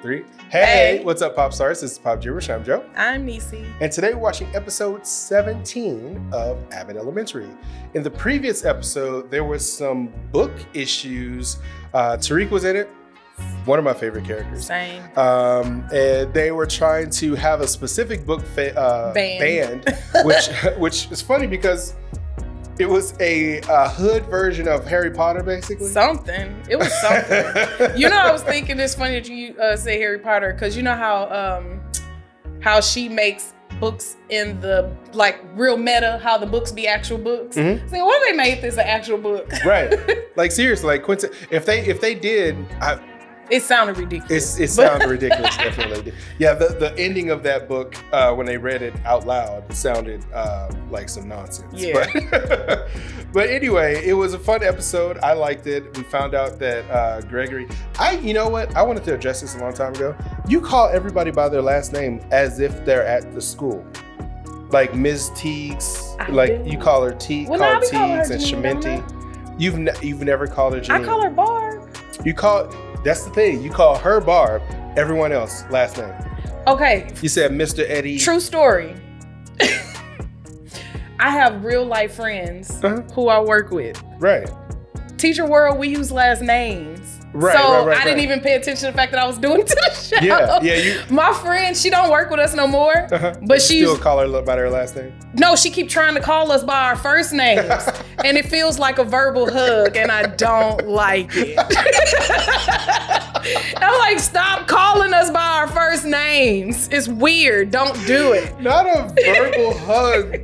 3. Hey, what's up, Pop Stars? This is PopJibberish. I'm Joe. I'm Nisi. And today we're watching episode 17 of Abbott Elementary. In the previous episode, there was some book issues. Tariq was in it. One of my favorite characters. Same. And they were trying to have a specific book banned, which is funny because it was a hood version of Harry Potter, basically. Something. It was something. You know, I was thinking it's funny that you say Harry Potter because you know how she makes books in the real meta, how the books be actual books. Mm-hmm. So what if they made this an actual book? Right. Like seriously, like Quentin. If they did. It sounded ridiculous. It sounded ridiculous, definitely. Yeah, the ending of that book, when they read it out loud, it sounded like some nonsense. Yeah. But anyway, it was a fun episode. I liked it. We found out that Gregory, you know what? I wanted to address this a long time ago. You call everybody by their last name as if they're at the school. Like Ms. Teagues, you call her Teagues and Shementi. You've never called her Janine. I call her Barb. That's the thing. You call her Barb, everyone else last name. Okay. You said Mr. Eddie. True story. I have real life friends who I work with. Right. Teacher world, we use last names. Right. I didn't even pay attention to the fact that I was doing it to the show. Yeah. My friend, she don't work with us no more. But she still call her by her last name. No, she keep trying to call us by our first names, and it feels like a verbal hug, and I don't like it. I'm like, stop calling us by our first names. It's weird. Don't do it. Not a verbal hug.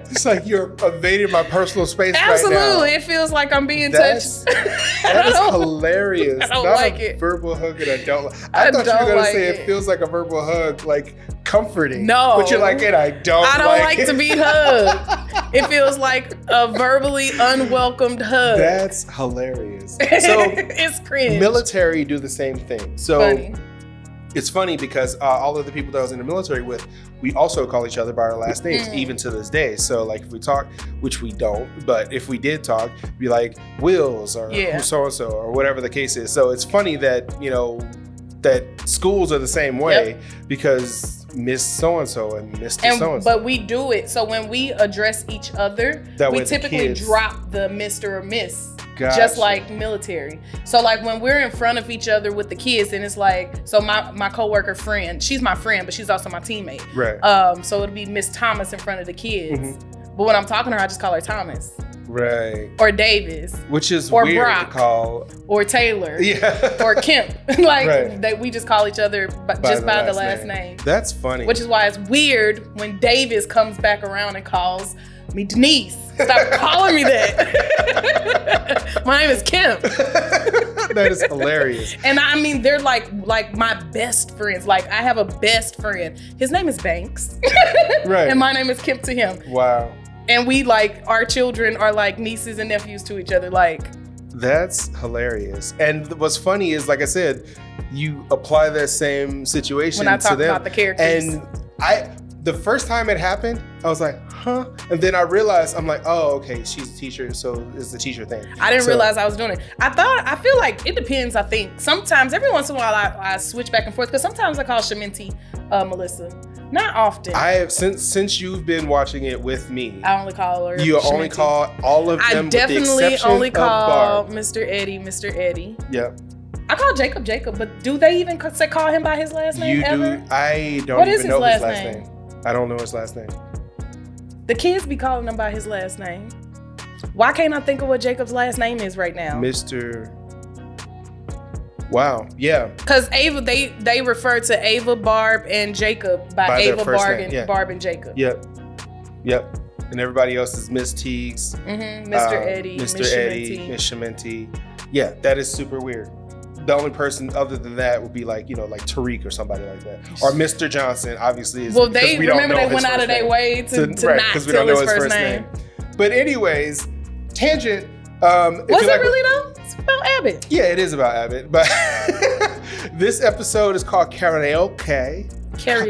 It's like you're invading my personal space right now. Absolutely. It feels like I'm being touched. That is hilarious. I don't Not like a it. verbal hug and I don't like it. I thought you were going to say it feels like a verbal hug, like comforting. No. But you're like, I don't like it. To be hugged. It feels like a verbally unwelcomed hug. That's hilarious. So it's cringe. Military do the same thing. So funny. It's funny because all of the people that I was in the military with, we also call each other by our last names, even to this day. So like if we talk, which we don't, but if we did talk, it'd be like Wills or so-and-so or whatever the case is. So it's funny that, that schools are the same way because Miss so-and-so and Mr. so-and-so. But we do it. So when we address each other, we typically drop the Mr. or Miss. Gotcha. Just like military. So like when we're in front of each other with the kids and it's like, so my coworker friend, she's my friend, but she's also my teammate. Right. So it'll be Miss Thomas in front of the kids. But when I'm talking to her, I just call her Thomas. Right. Or Davis. Which is or weird Brock, to call. Or Taylor. Yeah. Or Kemp. We just call each other by the last name. That's funny. Which is why it's weird when Davis comes back around and calls me Denise. Stop calling me that. My name is Kim. That is hilarious. And I mean, they're like my best friends. Like I have a best friend. His name is Banks. Right. And my name is Kim to him. Wow. And we our children are like nieces and nephews to each other. That's hilarious. And what's funny is, like I said, you apply that same situation to them. When I talk about the characters. And the first time it happened, I was like, huh? And then I realized, I'm like, oh, okay, she's a teacher, so it's the teacher thing. I didn't realize I was doing it. I feel like it depends, I think. Sometimes, every once in a while, I switch back and forth, because sometimes I call Shementi Melissa. Not often. I have, since you've been watching it with me, I only call her You Shementi. Only call all of them with the exception I definitely only call Barb. Mr. Eddie. Yep. I call Jacob, but do they even call him by his last name ever? I don't What even is his know last his last name? name. I don't know his last name. The kids be calling him by his last name. Why can't I think of what Jacob's last name is right now? Mr. Wow, yeah. Because Ava, they refer to Ava, Barb, and Jacob by Ava, Barb, and Jacob. Yep. And everybody else is Miss Teagues. Mr. Eddie, Miss Shementi. Yeah, that is super weird. The only person other than that would be like Tariq or somebody like that. Or Mr. Johnson, obviously. Well, they went out of their way to not tell his first name. But anyways, tangent. Was it really though? It's about Abbott. Yeah, it is about Abbott. But this episode is called Karaoke. And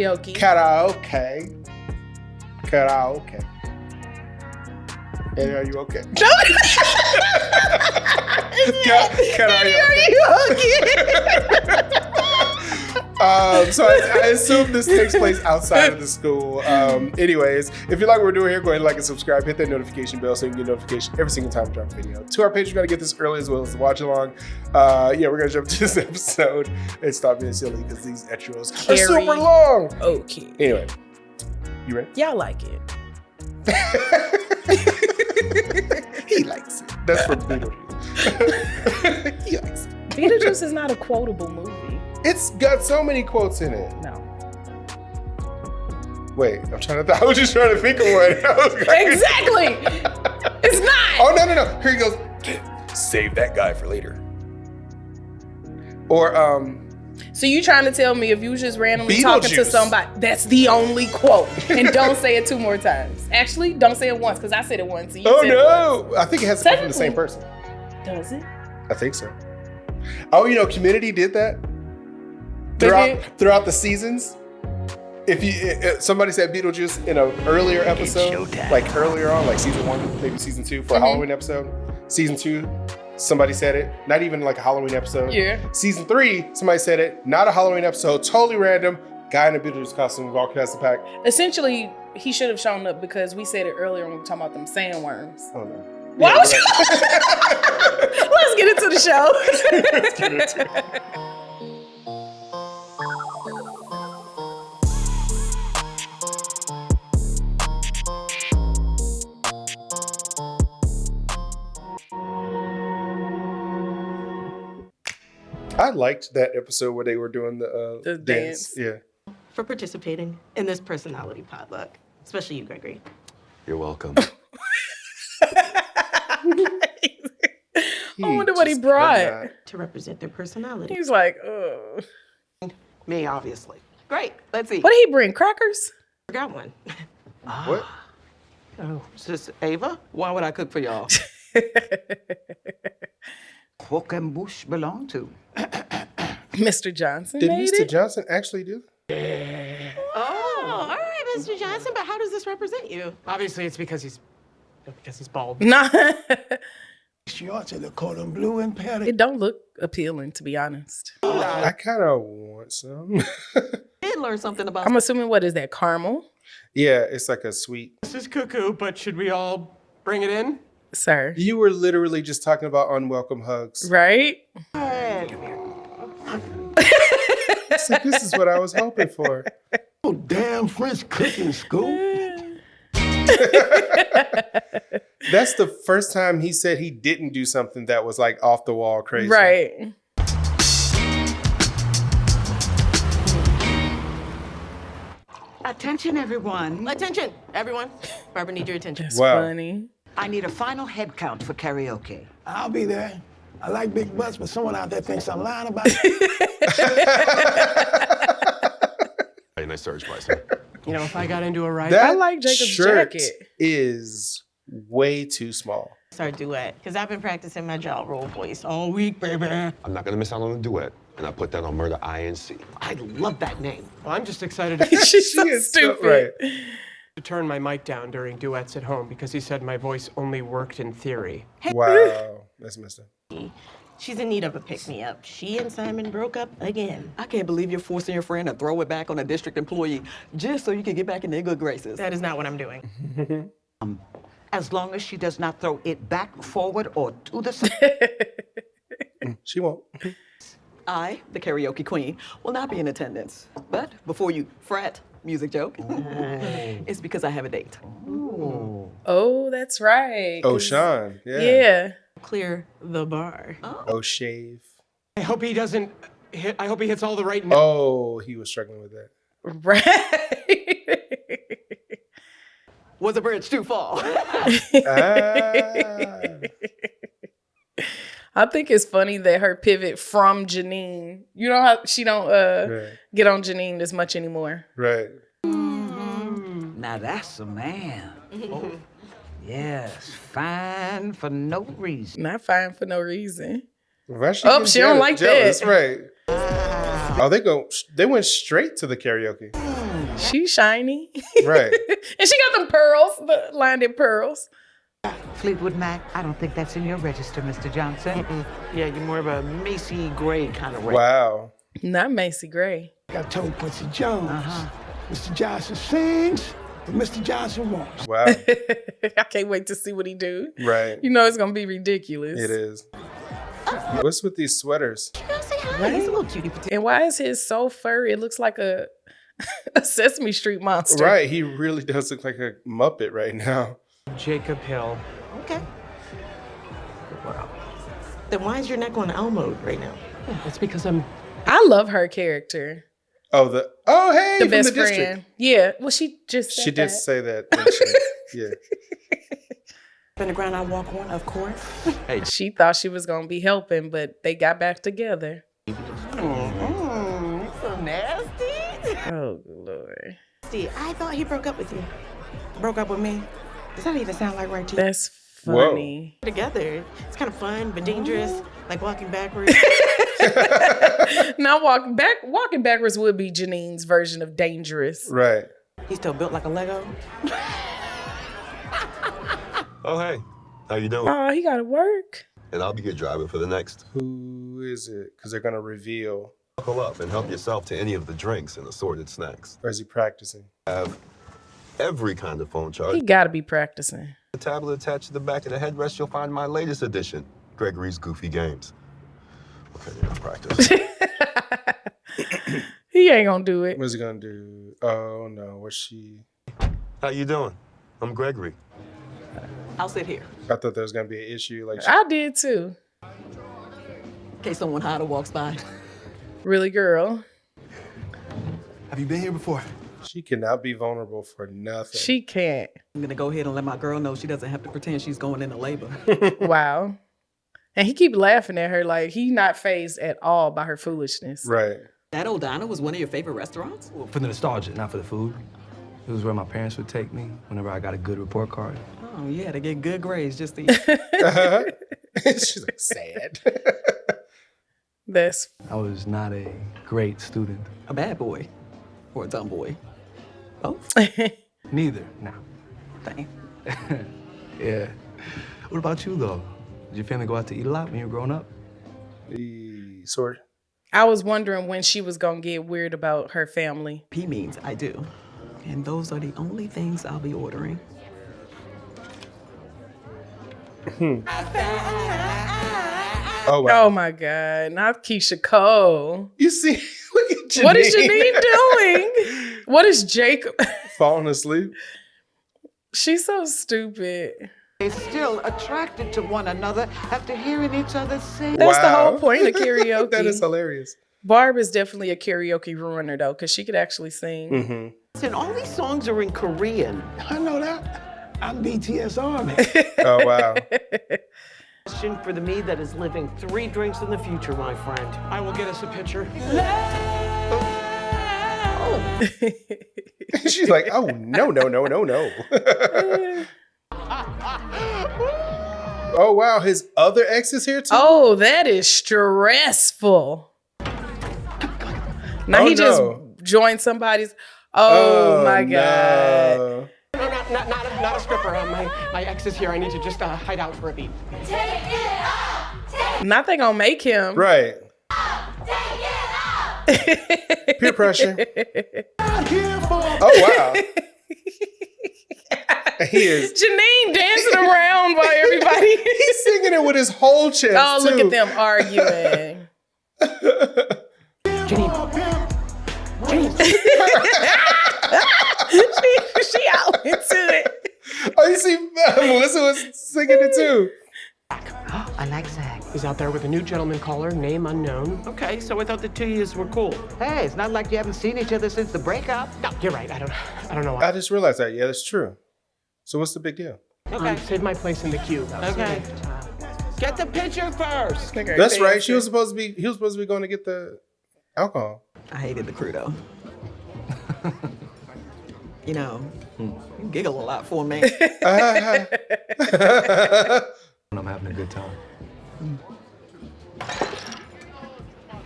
are you okay? So I assume this takes place outside of the school. Anyways, if you like what we're doing here, go ahead and like and subscribe. Hit that notification bell so you can get notification every single time we drop a video. To our page, you got to get this early as well as the watch along. Yeah, we're going to jump to this episode and stop being silly because these intros are super long. Okay. Anyway, you ready? Y'all like it. He likes it. That's from Beetlejuice. He likes it. Beetlejuice is not a quotable movie. It's got so many quotes in it. No. Wait, I was just trying to think of one. Exactly. It's not. Oh, no. Here he goes. Save that guy for later. Or, So you trying to tell me if you was just randomly talking to Beetlejuice. somebody, that's the only quote, and don't say it 2 more times. Actually, don't say it once because I said it once. And you said it once. I think it has to come from the same person. Does it? I think so. Oh, Community did that They throughout the seasons. If somebody said Beetlejuice in an earlier episode, like earlier on, like season 1, maybe season 2 for a Halloween episode. Season 2, somebody said it, not even like a Halloween episode. Yeah. Season 3, somebody said it, not a Halloween episode, totally random. Guy in a Beetlejuice costume, walking past the pack. Essentially, he should have shown up because we said it earlier when we were talking about them sandworms. Oh no. Why Yeah, was you? Let's get into the show. Let's get into it. I liked that episode where they were doing the dance. Yeah. For participating in this personality potluck, especially you, Gregory. You're welcome. I wonder what he brought. To represent their personality. He's like, ugh. Me, obviously. Great, let's eat. What did he bring? Crackers? I got one. What? Oh, is this Ava? Why would I cook for y'all? Hook and Bush belong to? Mr. Johnson Did made Mr. it? Johnson actually do? Oh, all right, Mr. Johnson, but how does this represent you? Obviously, it's because he's bald. Nah. Shorts in the color blue and patty. It don't look appealing, to be honest. I kind of want some. Did learn something about. I'm assuming, what is that, caramel? Yeah, it's like a sweet. This is cuckoo, but should we all bring it in? Sir. You were literally just talking about unwelcome hugs. Right? It's like, this is what I was hoping for. Oh, damn French cooking school. That's the first time he said he didn't do something that was like off the wall crazy. Right. Attention, everyone. Attention, everyone. Barbara needs your attention. That's Wow. funny. I need a final head count for karaoke. I'll be there. I like big butts, but someone out there thinks I'm lying about it. Hey, nice search, Bryson. If I got into a ride. That I like Jacob's shirt jacket. is way too small. Start duet, because I've been practicing my jaw roll voice all week, baby. I'm not gonna miss out on a duet, and I put that on Murder INC. I love that name. Well, I'm just excited to She's so is so- stupid. turn my mic down during duets at home because he said my voice only worked in theory. Wow, that's messed up. She's in need of a pick-me-up. She and Simon broke up again. I can't believe you're forcing your friend to throw it back on a district employee just so you can get back in their good graces. That is not what I'm doing. As long as she does not throw it back, forward, or to the side. She won't. I, the karaoke queen, will not be in attendance. But before you fret, music joke, it's because I have a date. Oh, that's right. Oshon, yeah. Yeah. Clear the bar. O'Shave. I hope he doesn't hit. I hope he hits all the right notes. Oh, he was struggling with that. Right. Was the bridge too far? I think it's funny that her pivot from Janine, you know how she don't Right. get on Janine as much anymore. Right. Now that's a man. Yes, fine for no reason. Not fine for no reason. Why Oh, getting she don't like jealous? that. Right. Oh, they went straight to the karaoke. She's shiny. Right. And she got them pearls, the lined pearls. Fleetwood Mac, I don't think that's in your register, Mr. Johnson. Yeah, you're more of a Macy Gray kind of red. Wow. Not Macy Gray. I told Quincy Jones, Mr. Johnson sings, and Mr. Johnson won't. Wow. I can't wait to see what he do. Right. You know it's gonna be ridiculous. It is. What's with these sweaters? Say hi. He's a little cutie patootie. And why is his so furry? It looks like a Sesame Street monster. Right. He really does look like a Muppet right now. Jacob Hill. Okay. Wow. Then why is your neck on owl mode right now? It's because I'm. I love her character. Oh, hey, The from best the district. friend. Yeah. Well, she just said She did that. say that. Didn't she? Yeah. In the ground I walk on, of course. She thought she was gonna be helping, but they got back together. So nasty. Oh Lord. See, I thought he broke up with you. Broke up with me. Does that even sound like right to you? That's funny. Together. It's kind of fun, but dangerous. Like walking backwards. Now walking backwards would be Janine's version of dangerous. Right. He's still built like a Lego. Oh, hey. How you doing? Oh, he gotta work. And I'll be your driver for the next. Who is it? Because they're gonna reveal. Buckle up and help yourself to any of the drinks and assorted snacks. Or is he practicing? Have every kind of phone charge. He gotta be practicing. The tablet attached to the back of the headrest, you'll find my latest edition, Gregory's Goofy Games. Okay, yeah, practice. He ain't gonna do it. What's he gonna do? Oh no, what's she? How you doing? I'm Gregory. I'll sit here I thought there was gonna be an issue. Like, I did too. in case someone hotter walks by. Really, girl. Have you been here before? she cannot be vulnerable for nothing. She can't. I'm gonna go ahead and let my girl know she doesn't have to pretend she's going into labor. Wow. And he keep laughing at her like he not fazed at all by her foolishness. Right. That old diner was one of your favorite restaurants? Well, for the nostalgia, not for the food. It was where my parents would take me whenever I got a good report card. Oh, you had to get good grades just to eat. She's like sad. That's I was not a great student. A bad boy or a dumb boy? Both? Neither, no. Dang. Yeah. What about you, though? Did your family go out to eat a lot when you were growing up? Sort. I was wondering when she was gonna get weird about her family. P means I do. And those are the only things I'll be ordering. Oh wow. Oh my God, not Keisha Cole. You see, look at Janine. What is Janine doing? What is Jacob? Falling asleep. She's so stupid. They're still attracted to one another after hearing each other sing. That's the Wow. whole point of karaoke. That is hilarious. Barb is definitely a karaoke ruiner though, because she could actually sing. Mm-hmm. And all these songs are in Korean. I know that. I'm BTS Army. Oh wow. Question for the me that is living 3 drinks in the future, my friend. I will get us a picture. She's like, oh no. Oh wow, his other ex is here too. Oh, that is stressful. Now Oh, he just no. joined somebody's. Oh, my God. no. No, not a stripper. My ex is here. I need to just hide out for a beat. Not they gonna make him. Right. Peer pressure. Oh wow. He is. Janine dancing around while everybody. He's singing it with his whole chest. Oh, look too. at them arguing. she out into it. Oh, you see, Melissa was singing it too. I like Zach. He's out there with a new gentleman caller, name unknown. Okay, so I thought the 2 years were cool. Hey, it's not like you haven't seen each other since the breakup. No, you're right. I don't know why. I just realized that. Yeah, that's true. So what's the big deal? Okay. Save my place in the queue. Okay. Get the picture first. That's right. He was supposed to be going to get the alcohol. I hated the crew though. You know, you giggle a lot for me. When I'm having a good time.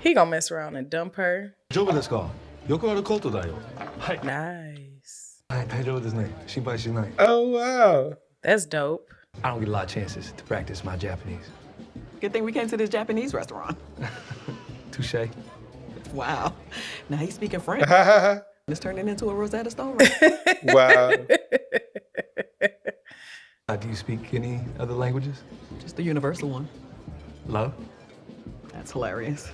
He gonna mess around and dump her. 大丈夫ですか? よくあることだよ. Nice. はい、大丈夫ですね。心配しない. Oh wow. That's dope. I don't get a lot of chances to practice my Japanese. Good thing we came to this Japanese restaurant. Touche. Wow. Now he's speaking French. It's turning into a Rosetta Stone. Wow. Do you speak any other languages? Just the universal one. Love? That's hilarious.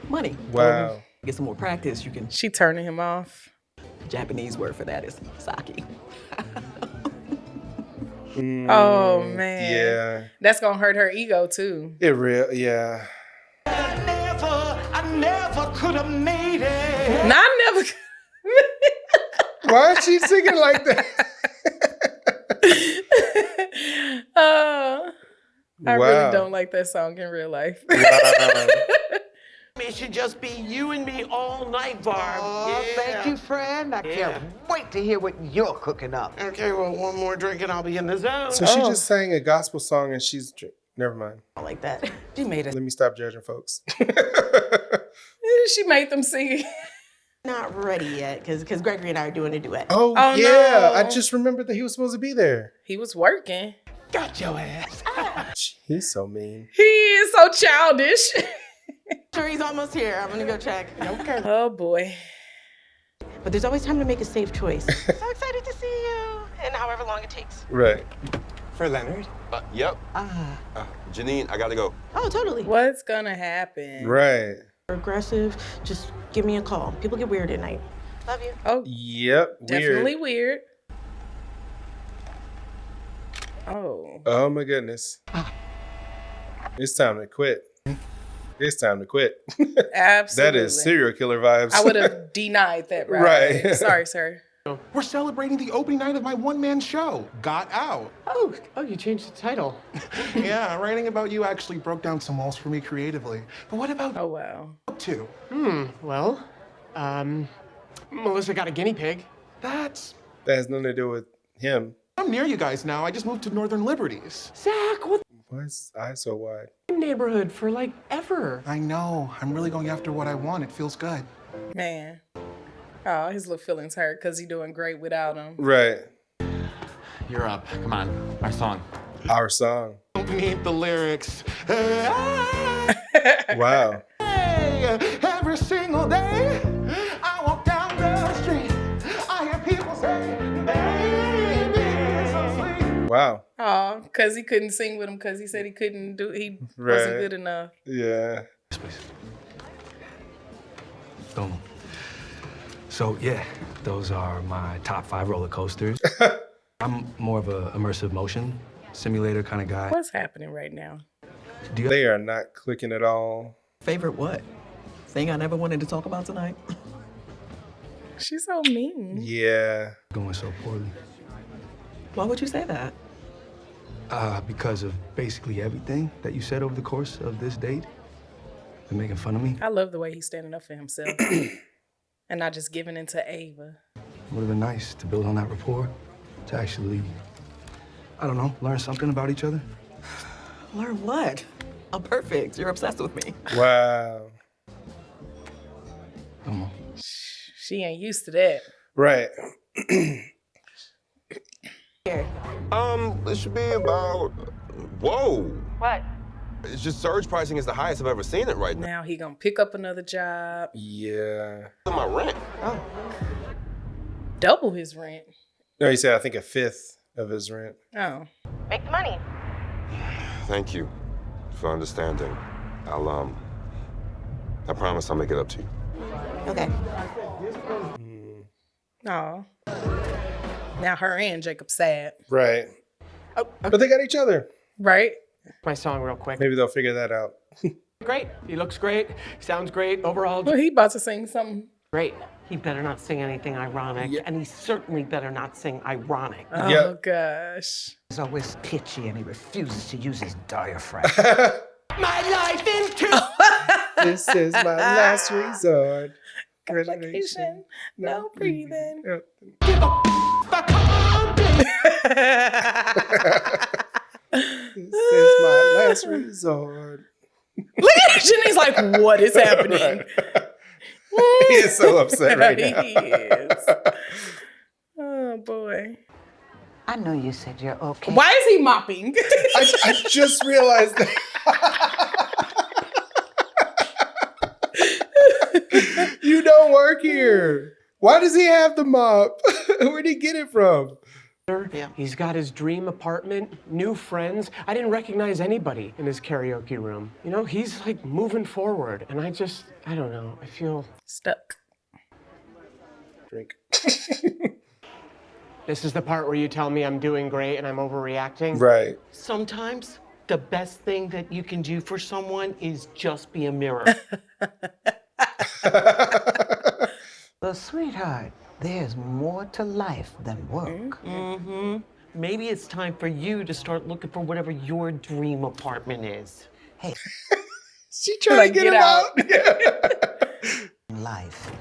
Money. Wow. Get some more practice. You can. She turning him off. Japanese word for that is sake. Oh man. Yeah. That's gonna hurt her ego too. Yeah. I never could have made it. Nah, I never. Why is she singing like that? I Wow. really don't like that song in real life. Wow. It should just be you and me all night, Barb. Oh, thank you, friend. I can't wait to hear what you're cooking up. Okay, well, one more drink and I'll be in the zone. So she just sang a gospel song and she's never mind. I like that. She made it. Let me stop judging folks. She made them sing it. Not ready yet, because Gregory and I are doing a duet. Oh yeah. no. I just remembered that he was supposed to be there. He was working. Got your ass. He's so mean. He is so childish. Sure, he's almost here. I'm gonna go check. Okay. Oh boy. But there's always time to make a safe choice. So excited to see you, and however long it takes. Right. For Leonard. Yep. Janine, I gotta go. Oh, totally. What's gonna happen? Right. Aggressive, just give me a call. People get weird at night. Love you. Oh, Yep. definitely weird. Oh. Oh my goodness. It's time to quit. It's time to quit. Absolutely. That is serial killer vibes. I would have denied that. Right. Sorry, sir. We're celebrating the opening night of my one-man show, Got Out. Oh, you changed the title. Yeah, writing about you actually broke down some walls for me creatively. But what about Oh wow. up to? Well, Melissa got a guinea pig. That has nothing to do with him. I'm near you guys now. I just moved to Northern Liberties. Zach, what Why is his eye so wide? the neighborhood for like ever? I know. I'm really going after what I want. It feels good. Man. Oh, his little feelings hurt because he's doing great without him. Right. You're up. Come on. Our song. Our song. Don't need the lyrics. Wow. Hey, every single day, I walk down the street. I hear people say, baby, it's so sweet. Wow. Oh, because he couldn't sing with him because he said he couldn't do, he wasn't good enough. Yeah. Please. Boom. So yeah, those are my top 5 roller coasters. I'm more of a immersive motion simulator kind of guy. What's happening right now? They are not clicking at all. Favorite what? Thing I never wanted to talk about tonight? She's so mean. Yeah. Going so poorly. Why would you say that? Because of basically everything that you said over the course of this date. Been making fun of me. I love the way he's standing up for himself and not just giving in to Ava. Would have been nice to build on that rapport, to actually, I don't know, learn something about each other. Learn what? I'm perfect. You're obsessed with me. Wow. Come on. She ain't used to that. Right. It should be about, whoa. What? It's just surge pricing is the highest I've ever seen it right now. Now he gonna pick up another job. Yeah. My rent. Oh. Double his rent. No, he said I think 1/5 of his rent. Oh. Make the money. Thank you for understanding. I promise I'll make it up to you. Okay. Oh. Now her and Jacob sad. Right. Oh, okay. But they got each other. Right? My song real quick. Maybe they'll figure that out. Great. He looks great. Sounds great. Overall, Well, he about to sing something. Great. He better not sing anything ironic, and he certainly better not sing ironic. Oh, Yep. gosh. He's always pitchy and he refuses to use his diaphragm. My life into This is my last resort. Graduation. No breathing. This is my last resort. Look at Jenny's like, what is happening? Right. He is so upset right now. He is. Oh boy. I know you said you're okay. Why is he mopping? I just realized that. don't work here. Why does he have the mop? Where'd he get it from? Yeah. He's got his dream apartment, new friends. I didn't recognize anybody in his karaoke room. You know, he's like moving forward, and I don't know. I feel stuck. Drink. This is the part where you tell me I'm doing great and I'm overreacting. Right. Sometimes the best thing that you can do for someone is just be a mirror. But sweetheart, there's more to life than work. Maybe it's time for you to start looking for whatever your dream apartment is. Hey. She trying to get him out. Life.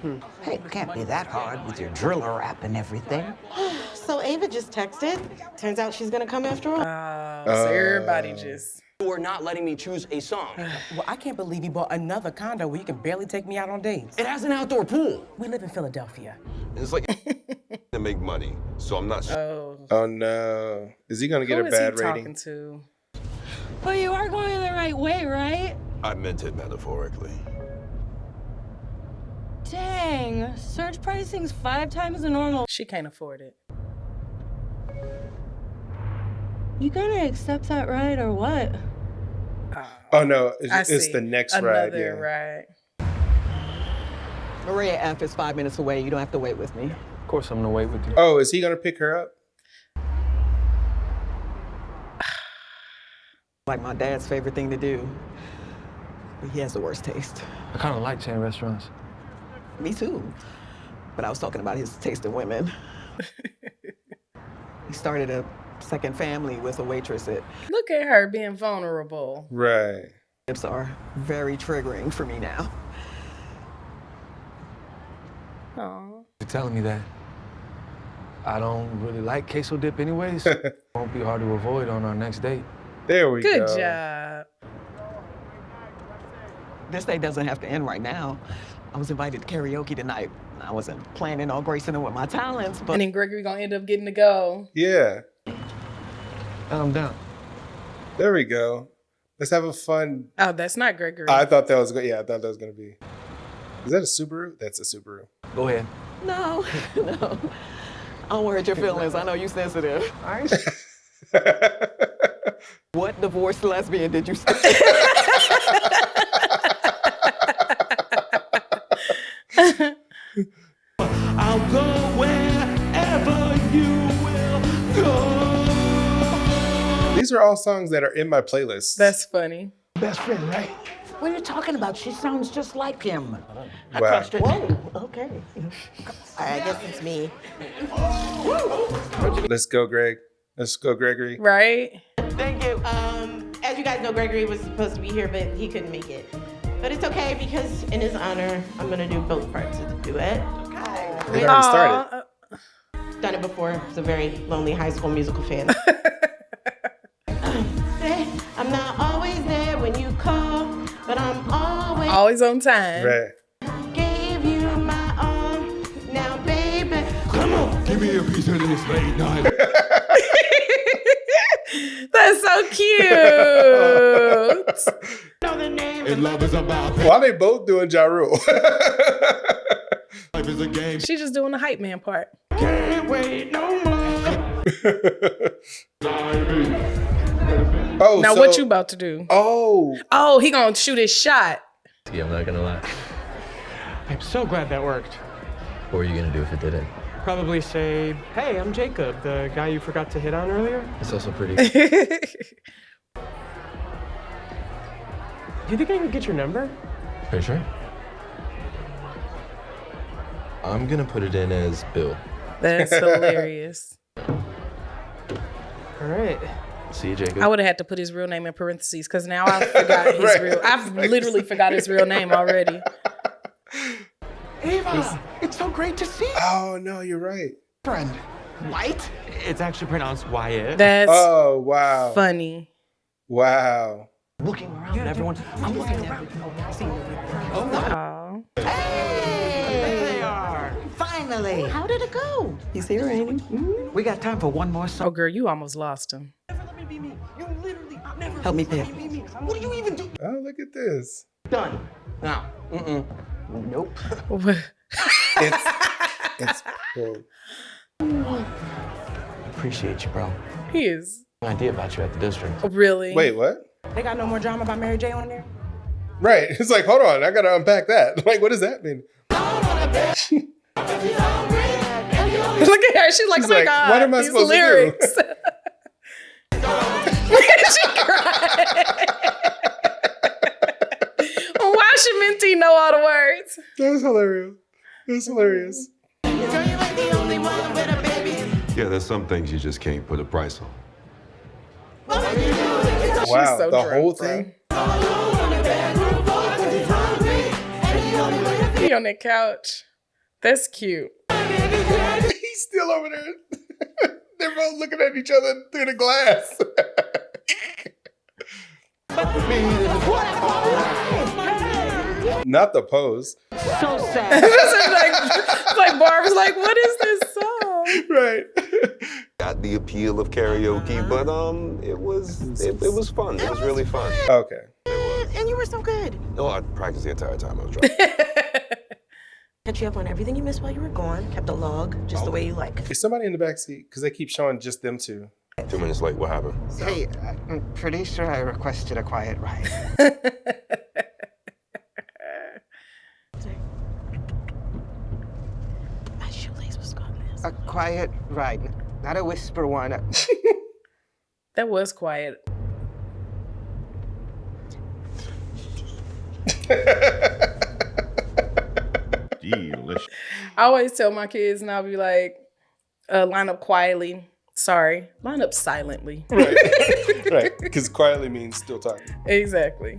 Hey, it can't be that hard with your driller rap and everything. So Ava just texted. Turns out she's gonna come after all. So everybody just... You are not letting me choose a song. Well, I can't believe you bought another condo where you can barely take me out on dates. It has an outdoor pool. We live in Philadelphia. It's like to make money, so I'm not. Oh no! Is he gonna get a bad rating? To? But you are going the right way, right? I meant it metaphorically. Dang, search pricing's 5 times the normal. She can't afford it. You gonna accept that ride or what? Oh no, it's the next ride. Yeah. Ride. Maria F is 5 minutes away. You don't have to wait with me. Of course I'm gonna wait with you. Oh, is he gonna pick her up? Like my dad's favorite thing to do. But he has the worst taste. I kind of like chain restaurants. Me too. But I was talking about his taste in women. He started a second family with a waitress at... Look at her being vulnerable. Right. Lips are very triggering for me now. Aww. You're telling me that I don't really like queso dip anyways. Won't be hard to avoid on our next date. There we go. Good job. This day doesn't have to end right now. I was invited to karaoke tonight. I wasn't planning on gracing him with my talents, but... And then Gregory gonna end up getting to go. Yeah. I'm down. There we go. Let's have a fun... Oh, that's not Gregory. I thought that was good. Yeah, I thought that was gonna be... Is that a Subaru? That's a Subaru. Go ahead. No, no. I don't hurt your feelings. I know you sensitive. All right. What divorced lesbian did you say? I'll go wherever you will go. These are all songs that are in my playlist. That's funny. Best friend, right? What are you talking about? She sounds just like him. I Wow. crushed it. Whoa, okay. I guess it's me. Let's go, Greg. Let's go, Gregory. Right? Thank you. As you guys know, Gregory was supposed to be here, but he couldn't make it. But it's okay because in his honor, I'm gonna do both parts of the duet. It already started. Done it before. It's a very lonely High School Musical fan. I'm not always there when you call, but I'm always on time. Right. Gave you my arm. Now, baby, Come on, give me a piece of this late night. That's so cute. know the name. And love is about Why they both doing Ja Rule? life is a game. She just doing the hype man part. Can't wait no more. Oh, Now so- what you about to do? Oh, he gonna shoot his shot. Yeah, I'm not gonna lie. I'm so glad that worked. What were you gonna do if it didn't? Probably say, hey, I'm Jacob, the guy you forgot to hit on earlier. It's also pretty. Do you think I can get your number? Are you sure? I'm gonna put it in as Bill. That's hilarious. All right. See you, Jacob. I would have had to put his real name in parentheses because now I forgot his real. I've literally forgot his real name already. Ava, it's so great to see you. Oh, no, you're right. Friend. White? It's actually pronounced Wyatt. That's Oh, wow. funny. Wow. Looking around at everyone. I'm looking at everyone. Aw. Hey! There they are. Finally. How did it go? He's here, ain't he? We got time for one more Oh, song. girl, you almost lost him. Help me pick. What do you even do? Oh, look at this. Done. Now. Nope. It's cool. Appreciate you, bro. He is. An idea about you at the district. Really? Wait, what? They got no more drama about Mary J on there? Right. It's like, hold on, I gotta unpack that. Like, what does that mean? Look at her. She's like, oh my God, what am I these supposed lyrics. to do? She cried. Why should Minty know all the words? That's hilarious. That's hilarious. Yeah, there's some things you just can't put a price on. Wow, so the drunk, whole bro. thing? He on that couch. That's cute. He's still over there. They're both looking at each other through the glass. Not the pose. So sad. It's like Barb was like, what is this song? Right. Got the appeal of karaoke, but it was fun. It was really fun. Okay. And you were so good. Oh, I practiced the entire time I was driving. Catch you up on everything you missed while you were gone. Kept a log, just the way you like. Is somebody in the back seat? Because they keep showing just them two. 2 minutes late, what happened? Hey, I'm pretty sure I requested a quiet ride. My shoelace was gone. A quiet ride, not a whisper one. That was quiet. Delicious. I always tell my kids, and I'll be like, line up quietly. Sorry, line up silently. Right. Right. Because quietly means still talking. Exactly.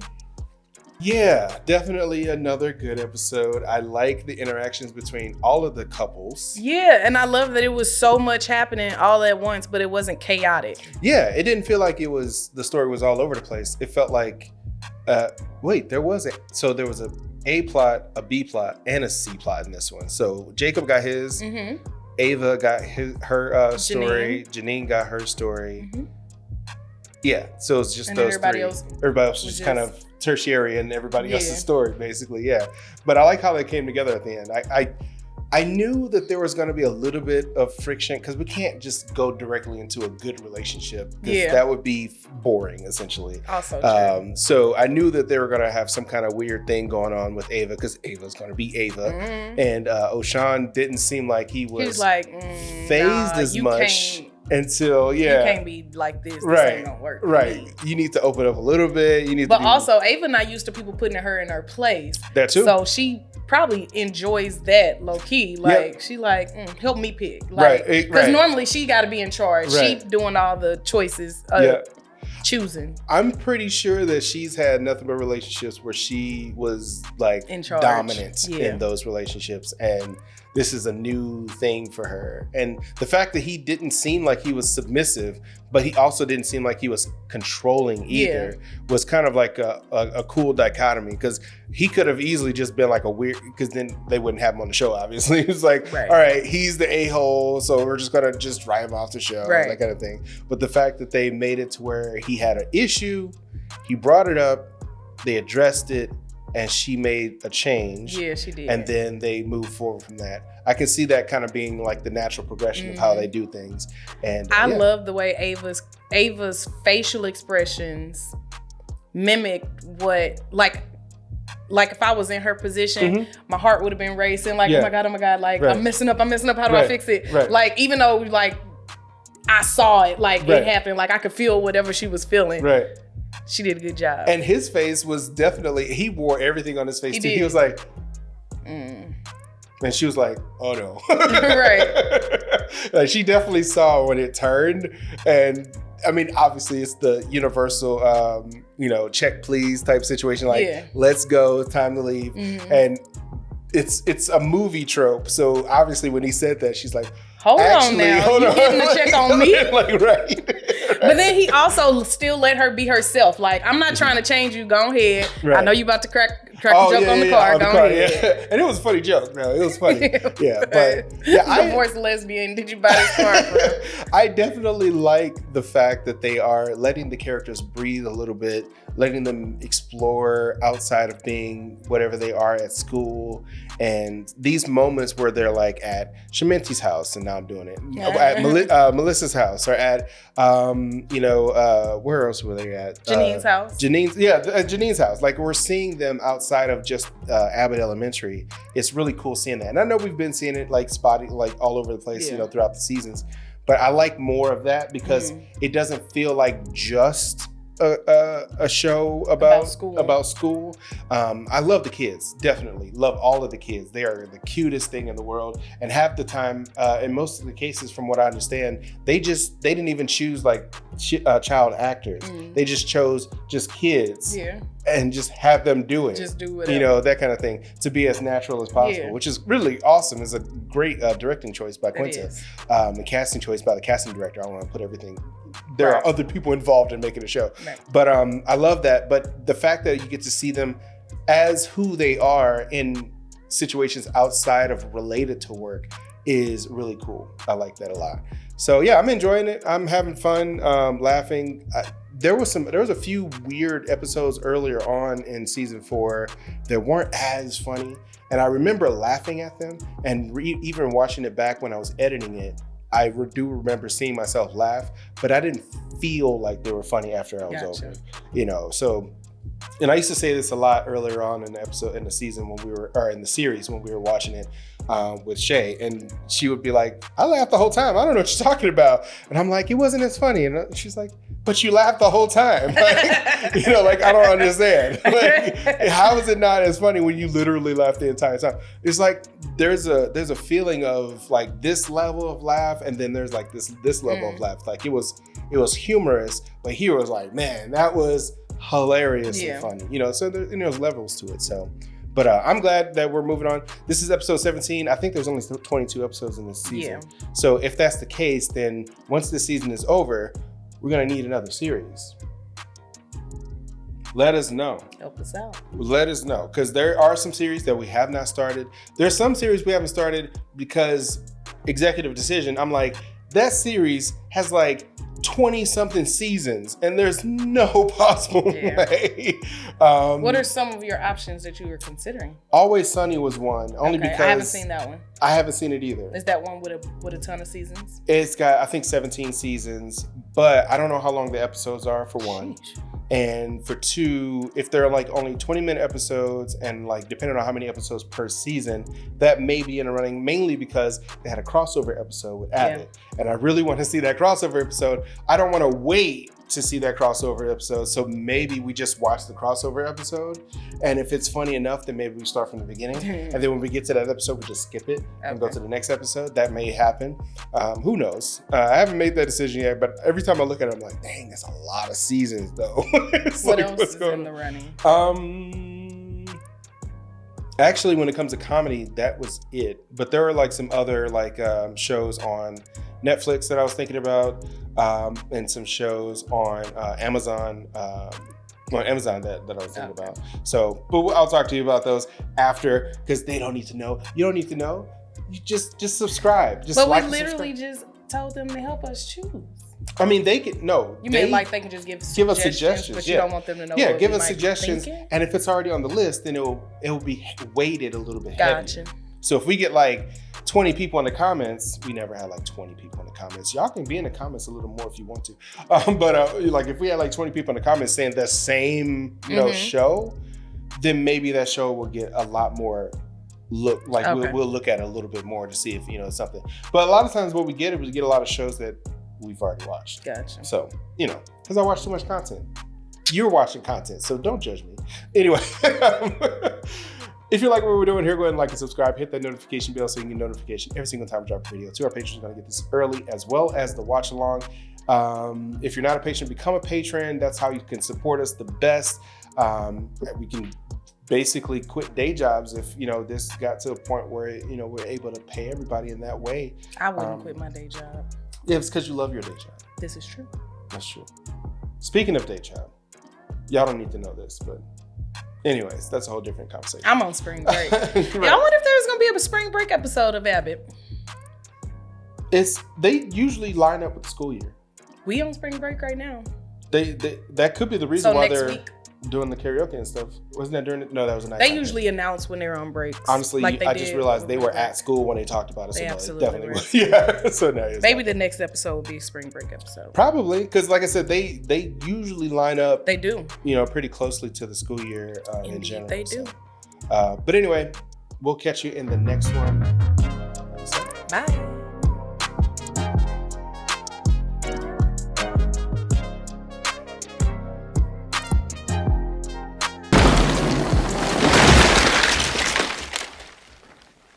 Yeah, definitely another good episode. I like the interactions between all of the couples. Yeah, and I love that it was so much happening all at once, but it wasn't chaotic. Yeah, it didn't feel like the story was all over the place. It felt like, there was a A plot, a B plot, and a C plot in this one. So Jacob got his, Ava got her story, Janine got her story. Yeah, so it's just And those everybody three. else Everybody else was just kind of tertiary in everybody else's story, basically. Yeah, but I like how they came together at the end. I knew that there was going to be a little bit of friction because we can't just go directly into a good relationship. That would be boring, essentially. Also true. So I knew that they were going to have some kind of weird thing going on with Ava because Ava's going to be Ava. And Oshon didn't seem like he was like, phased as much until, you can't be like this. This ain't gonna work. Right. You need to open up a little bit. You need But to also, Ava not used to people putting her in her place. That too. So she probably enjoys that low key. Like she like, help me pick. Like, because normally she got to be in charge. She doing all the choices. Choosing. I'm pretty sure that she's had nothing but relationships where she was like in charge. Dominant in those relationships, and this is a new thing for her. And the fact that he didn't seem like he was submissive, but he also didn't seem like he was controlling either, was kind of like a cool dichotomy, because he could have easily just been like a weird, because then they wouldn't have him on the show, obviously. It's like, all right, he's the a-hole, so we're just gonna just drive him off the show, that kind of thing. But the fact that they made it to where he had an issue, he brought it up, they addressed it, and she made a change. Yeah, she did. And then they moved forward from that. I can see that kind of being like the natural progression of how they do things. And I love the way Ava's facial expressions mimicked what, like if I was in her position, my heart would have been racing. Like, oh my God, like I'm messing up. How do I fix it? Like, even though like I saw it, like it happened, like I could feel whatever she was feeling. She did a good job. And his face was definitely, he wore everything on his face too. He was like, and she was like, oh no. Like she definitely saw when it turned. And I mean, obviously it's the universal, check please type situation. Like, let's go, it's time to leave. And it's a movie trope. So obviously when he said that, she's like, hold on now, you getting a check on me? Like, But then he also still let her be herself. Like, I'm not trying to change you. Go ahead. I know you about to crack a joke on the car. Go ahead. And it was a funny joke. No, it was funny. Divorced lesbian. Did you buy this car from? I definitely like the fact that they are letting the characters breathe a little bit letting them explore outside of being whatever they are at school. And these moments where they're like at Sheminti's house, and now I'm doing it, at Melissa's house, or at, where else were they at? Janine's house. Janine's house. Like, we're seeing them outside of just Abbott Elementary. It's really cool seeing that. And I know we've been seeing it like spotty, like all over the place, throughout the seasons. But I like more of that because it doesn't feel like just a show about school. I love the kids, definitely love all of the kids. They are the cutest thing in the world, and half the time, in most of the cases, from what I understand, they didn't even choose like child actors. They just chose kids, and just have them do it. Just do whatever. That kind of thing, to be as natural as possible, which is really awesome. It's a great directing choice by Quinta, and casting choice by the casting director. I don't want to put everything. There are other people involved in making a show. Right. But I love that. But the fact that you get to see them as who they are in situations outside of related to work is really cool. I like that a lot. So yeah, I'm enjoying it. I'm having fun, laughing. There was a few weird episodes earlier on in season 4 that weren't as funny. And I remember laughing at them, and even watching it back when I was editing it, I do remember seeing myself laugh, but I didn't feel like they were funny after I was over. So, and I used to say this a lot earlier on in the season in the series when we were watching it with Shay, and she would be like, I laughed the whole time. I don't know what you're talking about. And I'm like, it wasn't as funny. And she's like, but you laughed the whole time. Like, I don't understand. Like, how is it not as funny when you literally laugh the entire time? It's like, there's a feeling of like this level of laugh, and then there's like this level of laugh. Like, it was humorous, but here was like, man, that was hilariously funny. So there's levels to it. So, but I'm glad that we're moving on. This is episode 17. I think there's only 22 episodes in this season. So if that's the case, then once this season is over, we're gonna need another series. Let us know. Help us out. Let us know, because there are some series that we have not started. There's some series we haven't started because executive decision. I'm like, that series has like 20 something seasons, and there's no possible way. What are some of your options that you were considering? Always Sunny was one, only because I haven't seen that one. I haven't seen it either. Is that one with a ton of seasons? It's got, I think, 17 seasons, but I don't know how long the episodes are, for one. Sheesh. And for 2, if they're like only 20-minute episodes, and like depending on how many episodes per season, that may be in the running, mainly because they had a crossover episode with Abbott. And I really want to see that crossover episode. I don't want to wait to see that crossover episode. So maybe we just watch the crossover episode. And if it's funny enough, then maybe we start from the beginning. And then when we get to that episode, we just skip it and go to the next episode. That may happen. Who knows? I haven't made that decision yet, but every time I look at it, I'm like, dang, that's a lot of seasons though. What else is in the running? Actually, when it comes to comedy, that was it. But there are like some other like shows on Netflix that I was thinking about, and some shows on Amazon. that I was thinking about. So, but I'll talk to you about those after, because they don't need to know. You don't need to know. You just subscribe. Just but like we literally just told them to help us choose. I mean, they can no. You mean like they can just give us suggestions, but you don't want them to know. Yeah, give us suggestions, and if it's already on the list, then it will be weighted a little bit heavier. So if we get like 20 people in the comments, we never had like 20 people in the comments. Y'all can be in the comments a little more if you want to, but like if we had like 20 people in the comments saying the same show, then maybe that show will get a lot more look. Like we'll look at it a little bit more to see if something. But a lot of times what we get is we get a lot of shows that we've already watched. Gotcha. So, because I watch too much content. You're watching content, so don't judge me. Anyway, if you like what we're doing here, go ahead and like and subscribe. Hit that notification bell so you can get notification every single time we drop a video. To our patrons, you're going to get this early, as well as the watch along. If you're not a patron, become a patron. That's how you can support us the best. We can basically quit day jobs if this got to a point where we're able to pay everybody in that way. I wouldn't quit my day job. Yeah, it's because you love your day job. This is true. That's true. Speaking of day job, y'all don't need to know this, but anyways, that's a whole different conversation. I'm on spring break. Right. Yeah, I wonder if there's gonna be a spring break episode of Abbott. They usually line up with the school year. We on spring break right now. That could be the reason why they're. doing the karaoke and stuff. Wasn't that during it? No, that was a night. They usually announce when they're on breaks. Honestly, like I just realized they were at school when they talked about it. So They no, absolutely definitely were. was. Yeah. So no, it's Maybe not. the next episode will be a spring break episode. Probably, because like I said, they usually line up. They do. You know, pretty closely to the school year in Indeed, general. they do. But anyway, we'll catch you in the next one. Bye.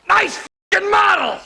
Nice f***ing model!